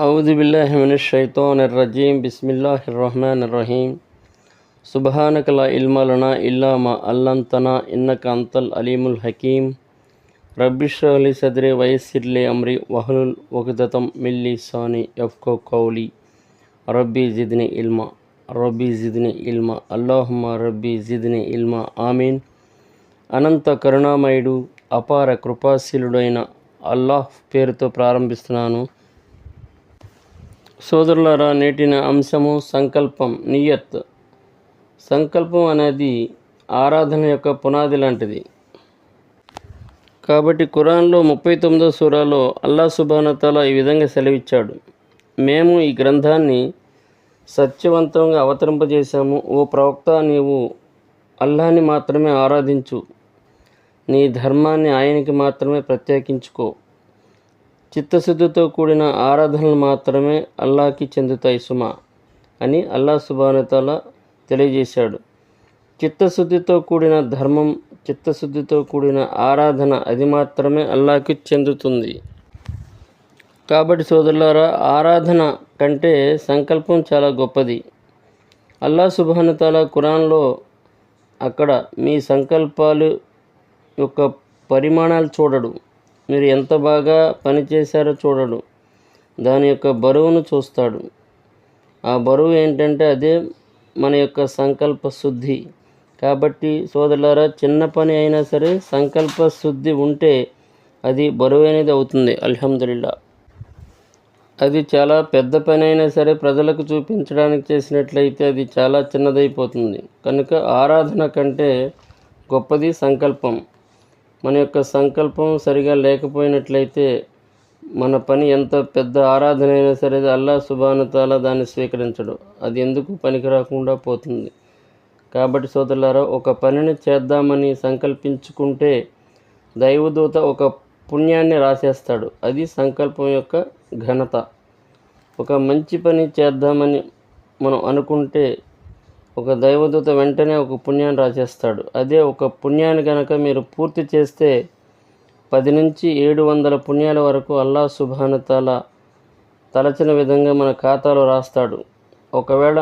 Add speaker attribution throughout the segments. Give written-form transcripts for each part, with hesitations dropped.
Speaker 1: అఊజు బిల్లాహి మినష్ షైతానిర్ రజీం బిస్మిల్లాహిర్ రహ్మానిర్ రహీం సుబ్హానక లా ఇల్మ లనా ఇల్లా మా అల్లంతనా ఇన్నక అంతల్ అలీముల్ హకీం రబ్బిష్రహ్ లీ సద్రి వయస్సిర్ లీ అమ్రి వహ్లుల్ ఉఖ్దతం మిన్ లిసాని యఫ్ఖహు కౌలి రబ్బీ జిద్ని ఇల్మా అల్లాహుమ్మా రబ్బీ జిద్ని ఇల్మా ఆమీన్. అనంత కరుణామయుడు అపార కృపాశీలుడైన అల్లాహ్ పేరుతో ప్రారంభిస్తున్నాను. సోదరులారా, నేటిన అంశము సంకల్పం, నియత్. సంకల్పం అనేది ఆరాధన యొక్క పునాది లాంటిది. కాబట్టి ఖురాన్లో 39వ సూరాలో అల్లాహ్ సుబ్హానహు తఆలా ఈ విధంగా సెలవిచ్చాడు: మేము ఈ గ్రంథాన్ని సత్యవంతంగా అవతరింపజేశాము. ఓ ప్రవక్త, నీవు అల్లాహ్ని మాత్రమే ఆరాధించు, నీ ధర్మాన్ని ఆయనకి మాత్రమే ప్రత్యేకించుకో. చిత్తశుద్ధితో కూడిన ఆరాధనలు మాత్రమే అల్లాహ్కి చెందుతాయి సుమా అని అల్లాహ్ సుబ్హానహు తఆలా తెలియజేశాడు. చిత్తశుద్ధితో కూడిన ధర్మం, చిత్తశుద్ధితో కూడిన ఆరాధన, అది మాత్రమే అల్లాహ్కి చెందుతుంది. కాబట్టి సోదరులారా, ఆరాధన కంటే సంకల్పం చాలా గొప్పది. అల్లాహ్ సుబ్హానహు తఆలా ఖురాన్లో అక్కడ మీ సంకల్పాలు యొక్క పరిమాణాలు చూడడు, మీరు ఎంత బాగా పనిచేశారో చూడడు, దాని యొక్క బరువును చూస్తాడు. ఆ బరువు ఏంటంటే అదే మన యొక్క సంకల్ప శుద్ధి. కాబట్టి సోదరులారా, చిన్న పని అయినా సరే సంకల్ప శుద్ధి ఉంటే అది బరువైనది అవుతుంది. అల్హమ్దులిల్లా. అది చాలా పెద్ద పని అయినా సరే ప్రజలకు చూపించడానికి చేసినట్లయితే అది చాలా చిన్నదైపోతుంది. కనుక ఆరాధన కంటే గొప్పది సంకల్పం. మన యొక్క సంకల్పం సరిగా లేకపోయినట్లయితే మన పని ఎంత పెద్ద ఆరాధన అయినా సరే అల్లాహ్ సుబ్హానహు తఆలా దాన్ని స్వీకరించడు, అది ఎందుకు పనికి రాకుండా పోతుంది. కాబట్టి సోదరులారా, ఒక పనిని చేద్దామని సంకల్పించుకుంటే దైవదూత ఒక పుణ్యాన్ని రాసేస్తాడు. అది సంకల్పం యొక్క ఘనత. ఒక మంచి పని చేద్దామని మనం అనుకుంటే ఒక దైవదూత వెంటనే ఒక పుణ్యాన్ని రాసేస్తాడు. అదే ఒక పుణ్యాన్ని కనుక మీరు పూర్తి చేస్తే 10 నుంచి 700 పుణ్యాల వరకు అల్లాహ్ సుబ్హానహు తఆలా తలచిన విధంగా మన ఖాతాలో రాస్తాడు. ఒకవేళ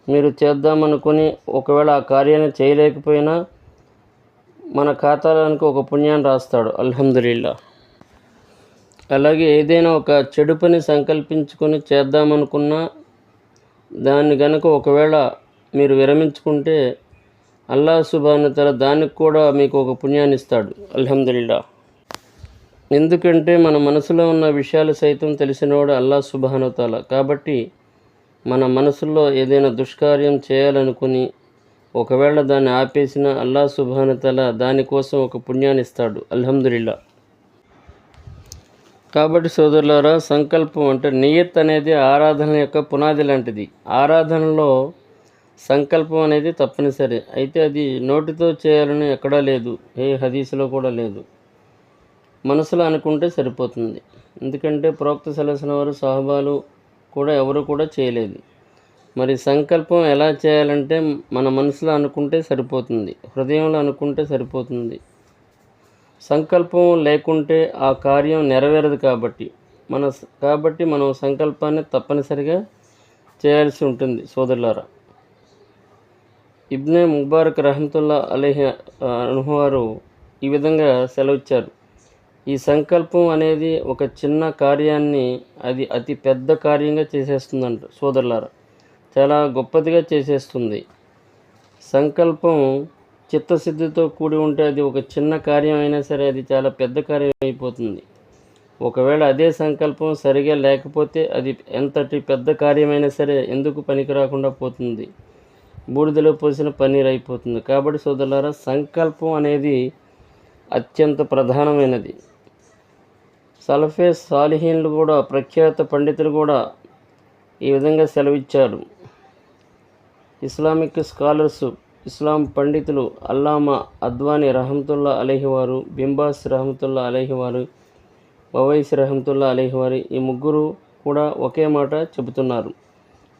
Speaker 1: మీరు చేద్దామనుకుని ఒకవేళ ఆ కార్యాన్ని చేయలేకపోయినా మన ఖాతాలోనికి ఒక పుణ్యాన్ని రాస్తాడు. అల్హమ్దులిల్లా. అలాగే ఏదైనా ఒక చెడు పని సంకల్పించుకొని చేద్దామనుకున్నా దాన్ని గనక ఒకవేళ మీరు విరమించుకుంటే అల్లాహ్ సుబ్హానహు తఆలా దానికి కూడా మీకు ఒక పుణ్యాన్ని ఇస్తాడు. అల్హమ్దులిల్లా. ఎందుకంటే మన మనసులో ఉన్న విషయాలు సైతం తెలిసినవాడు అల్లాహ్ సుబ్హానహు తఆలా. కాబట్టి మన మనసులో ఏదైనా దుష్కార్యం చేయాలనుకుని ఒకవేళ దాన్ని ఆపేసిన అల్లాహ్ సుబ్హానహు తఆలా దానికోసం ఒక పుణ్యాన్ని ఇస్తాడు. అల్హమ్దులిల్లా. కాబట్టి సోదరులారా, సంకల్పం అంటే నియత్ అనేది ఆరాధన యొక్క పునాది లాంటిది. ఆరాధనలో సంకల్పం అనేది తప్పనిసరి. అయితే అది నోటితో చేయాలని ఎక్కడా లేదు, ఏ హదీసులో కూడా లేదు. మనసులో అనుకుంటే సరిపోతుంది. ఎందుకంటే ప్రవక్త సల్లల్లాహు అలైహి వసల్లం వారు, సహాబాలు కూడా ఎవరు కూడా చేయలేదు. మరి సంకల్పం ఎలా చేయాలంటే మన మనసులో అనుకుంటే సరిపోతుంది, హృదయంలో అనుకుంటే సరిపోతుంది. సంకల్పం లేకుంటే ఆ కార్యం నెరవేరదు. కాబట్టి మనం సంకల్పాన్ని తప్పనిసరిగా చేయాల్సి ఉంటుంది. సోదరులారా, ఇబ్నే ముబారక్ రహమతుల్లా అలైహి అన్హు వారు ఈ విధంగా సెలవిచ్చారు: ఈ సంకల్పం అనేది ఒక చిన్న కార్యాన్ని అది అతి పెద్ద కార్యంగా చేసేస్తుందంట. సోదరులారా, చాలా గొప్పదిగా చేసేస్తుంది. సంకల్పం చిత్తశుద్ధితో కూడి ఉంటే అది ఒక చిన్న కార్యం అయినా సరే అది చాలా పెద్ద కార్యం అయిపోతుంది. ఒకవేళ అదే సంకల్పం సరిగా లేకపోతే అది ఎంతటి పెద్ద కార్యమైనా సరే ఎందుకు పనికి రాకుండా పోతుంది, బూడిదలో పోసిన పన్నీర్ అయిపోతుంది. కాబట్టి సోదరులారా, సంకల్పం అనేది అత్యంత ప్రధానమైనది. సలఫే సాలిహీన్లు కూడా, ప్రఖ్యాత పండితులు కూడా ఈ విధంగా సెలవిచ్చారు. ఇస్లామిక్ స్కాలర్స్, ఇస్లాం పండితులు అల్లామా అద్వానీ రహమతుల్లా అలైహి వారు, బింబాస్ రహమతుల్లా అలైహి వారు, ఓవైసీ రహమతుల్లా అలైహి వారు, ఈ ముగ్గురు కూడా ఒకే మాట చెబుతున్నారు: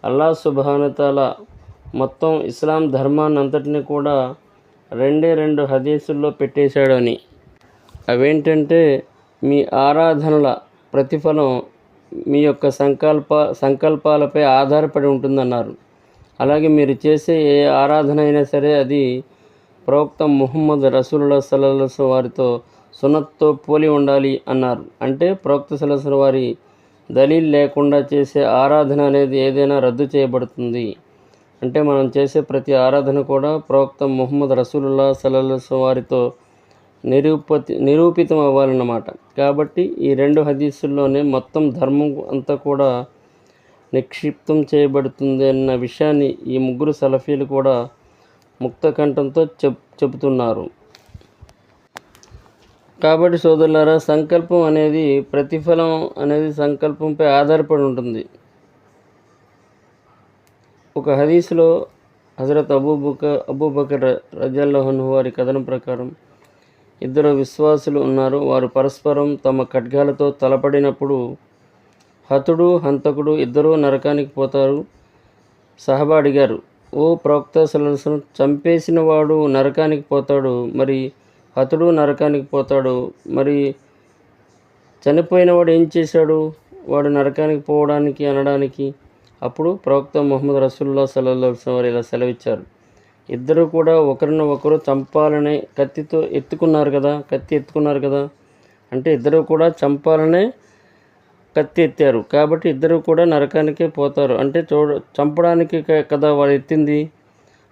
Speaker 1: అల్లాహ్ సుబ్హానహు తఆలా మొత్తం ఇస్లాం ధర్మాన్ని అంతటిని కూడా 2 హదీసుల్లో పెట్టేశాడు అని. అవేంటంటే, మీ ఆరాధనల ప్రతిఫలం మీ యొక్క సంకల్పాలపై ఆధారపడి ఉంటుందన్నారు. అలాగే మీరు చేసే ఏ ఆరాధన అయినా సరే అది ప్రవక్త ముహమ్మద్ రసూలుల్లాహి సల్లల్లాహు అలైహి వసల్లం వారితో సున్నత్తో పోలి ఉండాలి అన్నారు. అంటే ప్రవక్త సల్లల్లాహు అలైహి వసల్లం వారి దలీల్ లేకుండా చేసే ఆరాధన అనేది ఏదైనా రద్దు చేయబడుతుంది. అంటే మనం చేసే ప్రతి ఆరాధన కూడా ప్రవక్త ముహమ్మద్ రసూలుల్లాహి సల్లల్లాహు అలైహి వసల్లం వారితో నిరూపితం అవ్వాలన్నమాట. కాబట్టి ఈ 2 హదీసుల్లోనే మొత్తం ధర్మం అంతా కూడా నిక్షిప్తం చేయబడుతుంది అన్న విషయాన్ని ఈ ముగ్గురు సలఫీలు కూడా ముక్త కంఠంతో చెబుతున్నారు. కాబట్టి సోదరులారా, సంకల్పం అనేది ప్రతిఫలం అనేది సంకల్పంపై ఆధారపడి ఉంటుంది. ఒక హదీసులో హజరత్ అబూబకర్ రజల్లాహు అన్హు వారి కథనం ప్రకారం 2 విశ్వాసులు ఉన్నారు. వారు పరస్పరం తమ ఖడ్గాలతో తలపడినప్పుడు హతుడు హంతకుడు ఇద్దరూ నరకానికి పోతారు. సహబా అడిగారు, ఓ ప్రవక్త సల్లల్లాహు అలైహి వసల్లం, చంపేసిన వాడు నరకానికి పోతాడు, మరి హతుడు నరకానికి పోతాడు, మరి చనిపోయిన వాడు ఏం చేశాడు వాడు నరకానికి పోవడానికి అనడానికి? అప్పుడు ప్రవక్త ముహమ్మద్ రసూలుల్లాహి సల్లల్లాహు అలైహి వసల్లం వారు ఇలా సెలవిచ్చారు, ఇద్దరు కూడా ఒకరిని ఒకరు చంపాలనే కత్తి ఎత్తుకున్నారు కదా. అంటే ఇద్దరు కూడా చంపాలనే కత్తి ఎత్తారు, కాబట్టి ఇద్దరు కూడా నరకానికే పోతారు. అంటే చంపడానికి కదా వాడు ఎత్తింది.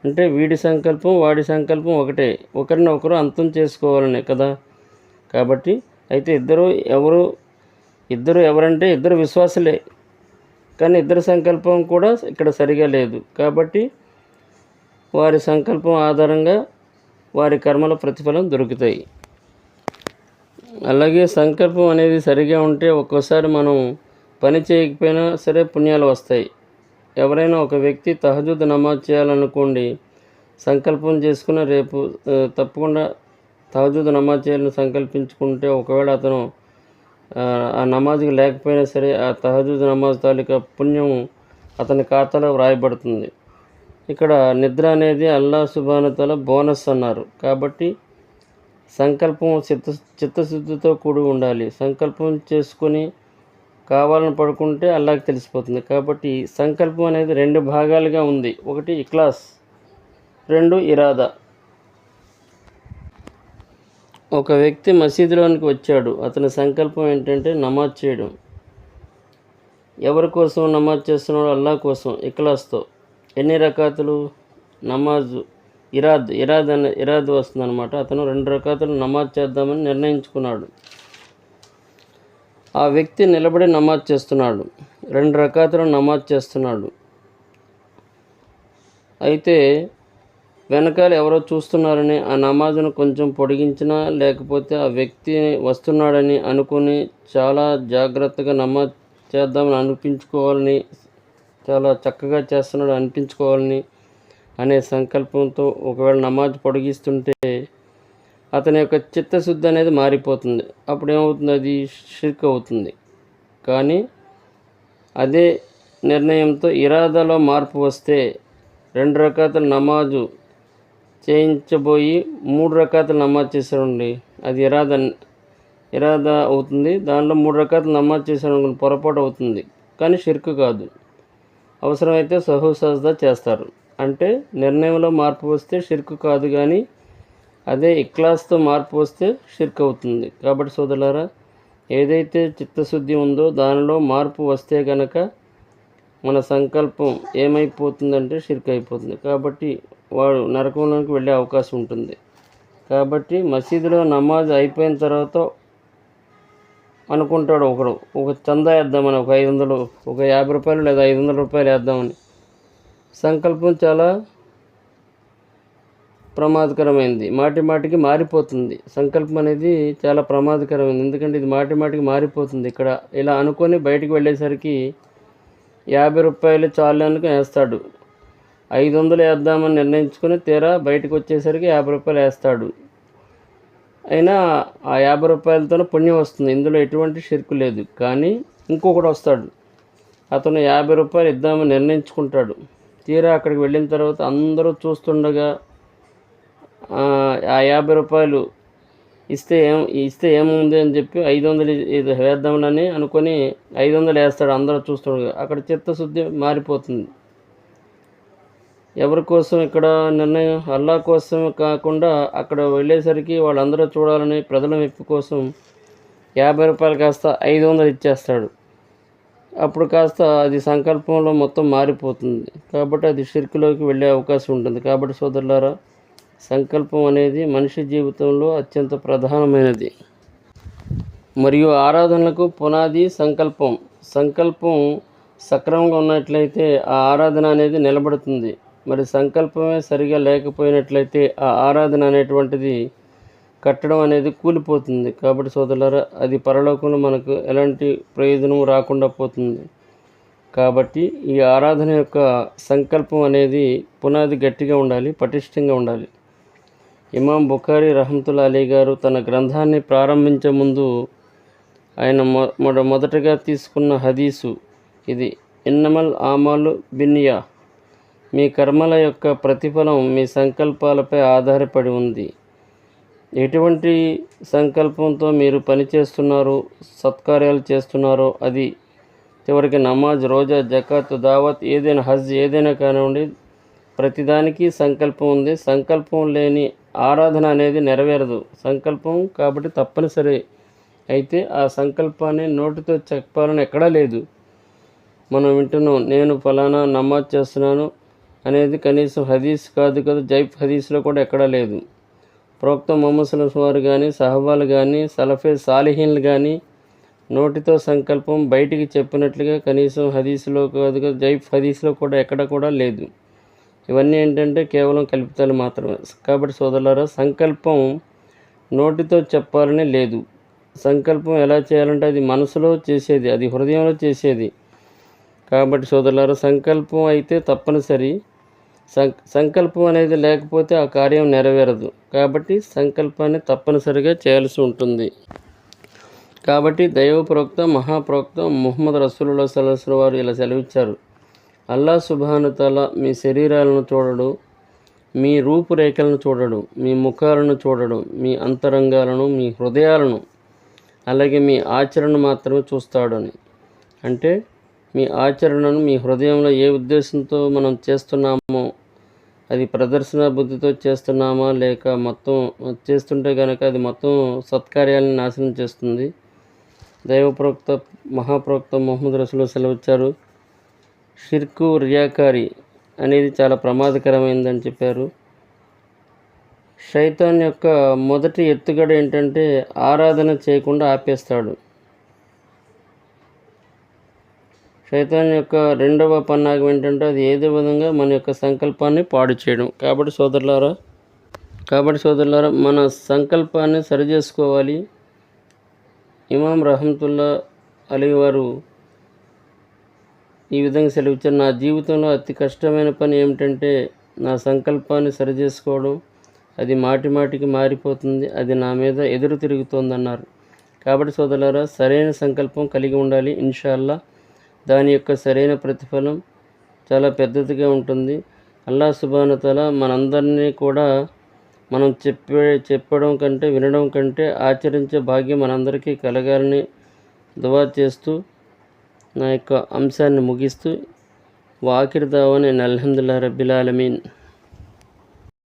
Speaker 1: అంటే వీడి సంకల్పం వాడి సంకల్పం ఒకటే, ఒకరిని ఒకరు అంతం చేసుకోవాలనే కదా. కాబట్టి అయితే ఇద్దరు ఎవరంటే ఇద్దరు విశ్వాసులే, కానీ ఇద్దరు సంకల్పం కూడా ఇక్కడ సరిగా లేదు. కాబట్టి వారి సంకల్పం ఆధారంగా వారి కర్మల ప్రతిఫలం దొరుకుతాయి. అలాగే సంకల్పం అనేది సరిగా ఉంటే ఒక్కోసారి మనం పని చేయకపోయినా సరే పుణ్యాలు వస్తాయి. ఎవరైనా ఒక వ్యక్తి తహజుద్ నమాజ్ చేయాలనుకోండి, సంకల్పం చేసుకుని రేపు తప్పకుండా తహజుద్ నమాజ్ చేయాలని సంకల్పించుకుంటే ఒకవేళ అతను ఆ నమాజ్కి లేకపోయినా సరే ఆ తహజుద్ నమాజ్ తాలూకా పుణ్యం అతని ఖాతాలో వ్రాయబడుతుంది. ఇక్కడ నిద్ర అనేది అల్లాహ్ సుబ్హానహు వ తఆలా బోనస్ అన్నారు. కాబట్టి సంకల్పం చిత్తశుద్ధితో కూడి ఉండాలి. సంకల్పం చేసుకొని కావాలని పడుకుంటే అల్లాహ్కి తెలిసిపోతుంది. కాబట్టి సంకల్పం అనేది 2 భాగాలుగా ఉంది. ఒకటి ఇఖ్లాస్, 2 ఇరాదా. ఒక వ్యక్తి మసీదులోనికి వచ్చాడు. అతని సంకల్పం ఏంటంటే నమాజ్ చేయడం. ఎవరి కోసం నమాజ్ చేస్తున్నాడు? అల్లాహ్ కోసం, ఇఖ్లాస్తో. ఎన్ని రకాతులు నమాజు? ఇరాద్ వస్తుందన్నమాట. అతను 2 రకాతులు నమాజ్ చేద్దామని నిర్ణయించుకున్నాడు. ఆ వ్యక్తి నిలబడి నమాజ్ చేస్తున్నాడు, 2 రకాతులు నమాజ్ చేస్తున్నాడు. అయితే వెనకాల ఎవరో చూస్తున్నారని ఆ నమాజును కొంచెం పొడిగించినా, లేకపోతే ఆ వ్యక్తి వస్తున్నాడని అనుకుని చాలా జాగ్రత్తగా నమాజ్ చేద్దామని అనిపించుకోవాలని, చాలా చక్కగా చేస్తున్నాడు అనిపించుకోవాలని అనే సంకల్పంతో ఒకవేళ నమాజ్ పొడిగిస్తుంటే అతని యొక్క చిత్తశుద్ధి అనేది మారిపోతుంది. అప్పుడు ఏమవుతుంది? అది షిర్క్ అవుతుంది. కానీ అదే నిర్ణయంతో ఇరాదాలో మార్పు వస్తే 2 రకాతుల నమాజు చేయించబోయి 3 రకాతులు నమాజ్ చేశాడండి, అది ఇరాదా అవుతుంది. దానిలో 3 రకాతులు నమాజ్ చేశాడు, పొరపాటు అవుతుంది, కానీ షిర్క్ కాదు. అవసరమైతే సహూ సజ్దా చేస్తారు. అంటే నిర్ణయంలో మార్పు వస్తే షిర్క్ కాదు, కానీ అదే ఇఖ్లాస్తో మార్పు వస్తే షిర్క్ అవుతుంది. కాబట్టి సోదరులారా, ఏదైతే చిత్తశుద్ధి ఉందో దానిలో మార్పు వస్తే కనుక మన సంకల్పం ఏమైపోతుందంటే షిర్క్ అయిపోతుంది. కాబట్టి వాడు నరకంలోకి వెళ్ళే అవకాశం ఉంటుంది. కాబట్టి మసీదులో నమాజ్ అయిపోయిన తర్వాత అనుకుంటాడు ఒకడు, ఒక చందా వేద్దామని, ఒక 500, ఒక 50 రూపాయలు లేదా 500 రూపాయలు వేద్దామని. సంకల్పం చాలా ప్రమాదకరమైంది, మాటికి మారిపోతుంది. సంకల్పం అనేది చాలా ప్రమాదకరమైంది, ఎందుకంటే ఇది మాటికి మారిపోతుంది. ఇక్కడ ఇలా అనుకొని బయటికి వెళ్ళేసరికి 50 రూపాయలు చాలు అనుకుని వేస్తాడు. 500 వేద్దామని నిర్ణయించుకొని తీరా బయటకు వచ్చేసరికి 50 రూపాయలు వేస్తాడు. అయినా ఆ 50 రూపాయలతోనే పుణ్యం వస్తుంది, ఇందులో ఎటువంటి షిర్కు లేదు. కానీ ఇంకొకటి వస్తాడు, అతను 50 రూపాయలు ఇద్దామని నిర్ణయించుకుంటాడు. తీరా అక్కడికి వెళ్ళిన తర్వాత అందరూ చూస్తుండగా ఆ 50 రూపాయలు ఇస్తే ఏముంది అని చెప్పి 500 ఇది వేద్దామని అనుకొని 500 వేస్తాడు. అందరూ చూస్తుండగా అక్కడ చిత్తశుద్ధి మారిపోతుంది. ఎవరి కోసం ఇక్కడ నిర్ణయం? అల్లా కోసం కాకుండా అక్కడ వెళ్ళేసరికి వాళ్ళందరూ చూడాలని ప్రజల మెప్పు కోసం 50 రూపాయలు కాస్త 500 ఇచ్చేస్తాడు. అప్పుడు కాస్త అది సంకల్పంలో మొత్తం మారిపోతుంది. కాబట్టి అది షిర్కులోకి వెళ్ళే అవకాశం ఉంటుంది. కాబట్టి సోదరులారా, సంకల్పం అనేది మనిషి జీవితంలో అత్యంత ప్రధానమైనది. మరియు ఆరాధనలకు పునాది సంకల్పం. సంకల్పం సక్రమంగా ఉన్నట్లయితే ఆ ఆరాధన అనేది నిలబడుతుంది. మరి సంకల్పమే సరిగా లేకపోయినట్లయితే ఆ ఆరాధన అనేటువంటిది కట్టడం అనేది కూలిపోతుంది. కాబట్టి సోదరులారా, అది పరలోకంలో మనకు ఎలాంటి ప్రయోజనం రాకుండా పోతుంది. కాబట్టి ఈ ఆరాధన యొక్క సంకల్పం అనేది పునాది గట్టిగా ఉండాలి, పటిష్టంగా ఉండాలి. ఇమాం బుఖారీ రహమతుల్లా అలీ గారు తన గ్రంథాన్ని ప్రారంభించే ముందు ఆయన మొదటగా తీసుకున్న హదీసు ఇది: ఇన్నమల్ ఆమాలు బిన్నియా, మీ కర్మల యొక్క ప్రతిఫలం మీ సంకల్పాలపై ఆధారపడి ఉంది. ఎటువంటి సంకల్పంతో మీరు పనిచేస్తున్నారో, సత్కార్యాలు చేస్తున్నారో అది చివరికి నమాజ్, రోజా, జకాత్, దావత్, ఏదైనా హజ్ ఏదైనా కానివ్వండి, ప్రతిదానికి సంకల్పం ఉంది. సంకల్పం లేని ఆరాధన అనేది నెరవేరదు. సంకల్పం కాబట్టి తప్పనిసరి. అయితే ఆ సంకల్పాన్ని నోటితో చెప్పాలని ఎక్కడా లేదు. మనం వింటున్నాం, నేను ఫలానా నమాజ్ చేస్తున్నాను అనేది కనీసం హదీస్ కాదు కదా, జైఫ్ హదీస్లో కూడా ఎక్కడా లేదు. ప్రవక్త ముహమ్మద్ సల్లల్లాహు అలైహి వసల్లం కానీ, సహబాలు కానీ, సలఫే సాలిహీన్లు కానీ నోటితో సంకల్పం బయటికి చెప్పినట్లుగా కనీసం హదీస్లో కాదు కదా, జైఫ్ హదీస్లో కూడా ఎక్కడ కూడా లేదు. ఇవన్నీ ఏంటంటే కేవలం కల్పితాలు మాత్రమే. కాబట్టి సోదరులారా, సంకల్పం నోటితో చెప్పాలని లేదు. సంకల్పం ఎలా చేయాలంటే అది మనసులో చేసేది, అది హృదయంలో చేసేది. కాబట్టి సోదరులారా, సంకల్పం అయితే తప్పనిసరి. సంకల్పం అనేది లేకపోతే ఆ కార్యం నెరవేరదు. కాబట్టి సంకల్పాన్ని తప్పనిసరిగా చేయాల్సి ఉంటుంది. కాబట్టి దైవ ప్రవక్త, మహాప్రవక్త ముహమ్మద్ రసూలుల్లాహి సల్లల్లాహు అలైహి వసల్లం వారు ఇలా సెలవిచ్చారు: అల్లా సుబ్హానహు తఆలా మీ శరీరాలను చూడడు, మీ రూపురేఖలను చూడడు, మీ ముఖాలను చూడడు, మీ అంతరంగాలను, మీ హృదయాలను, అలాగే మీ ఆచరణ మాత్రమే చూస్తాడని. అంటే మీ ఆచరణను, మీ హృదయంలో ఏ ఉద్దేశంతో మనం చేస్తున్నామో, అది ప్రదర్శన బుద్ధితో చేస్తున్నామా లేక మొత్తం చేస్తుంటే కనుక అది మొత్తం సత్కార్యాలను నాశనం చేస్తుంది. దైవ ప్రవక్త, మహాప్రవక్త ముహమ్మద్ రసూలుల్లాహి సెలవిచ్చారు, షిర్కు, రియాకారి అనేది చాలా ప్రమాదకరమైందని చెప్పారు. శైతాన్ యొక్క మొదటి ఎత్తుగడ ఏంటంటే ఆరాధన చేయకుండా ఆపేస్తాడు. శైతాన్ యొక్క రెండవ పన్నాగం ఏంటంటే అది ఏదో విధంగా మన యొక్క సంకల్పాన్ని పాడు చేయడం. కాబట్టి సోదరులారా, మన సంకల్పాన్ని సరిచేసుకోవాలి. ఇమాం రహమతుల్లా అలీ వారు ఈ విధంగా సెలవిచ్చారు: నా జీవితంలో అతి కష్టమైన పని ఏమిటంటే నా సంకల్పాన్ని సరిచేసుకోవడం. అది మాటి మాటికి మారిపోతుంది, అది నా మీద ఎదురు తిరుగుతోందన్నారు. కాబట్టి సోదరులారా, సరైన సంకల్పం కలిగి ఉండాలి. ఇన్షాల్లా దాని యొక్క సరైన ప్రతిఫలం చాలా పెద్దదిగా ఉంటుంది. అల్లాహ్ సుబ్హానహు తఆలా మనందరినీ కూడా మనం చెప్పడం కంటే, వినడం కంటే ఆచరించే భాగ్యం మనందరికీ కలగాలని దువా చేస్తూ నా యొక్క అంశాన్ని ముగిస్తూ, వాఖిర్ దావానా అల్హమ్దులిల్లాహి రబ్బిల్ ఆలమీన్.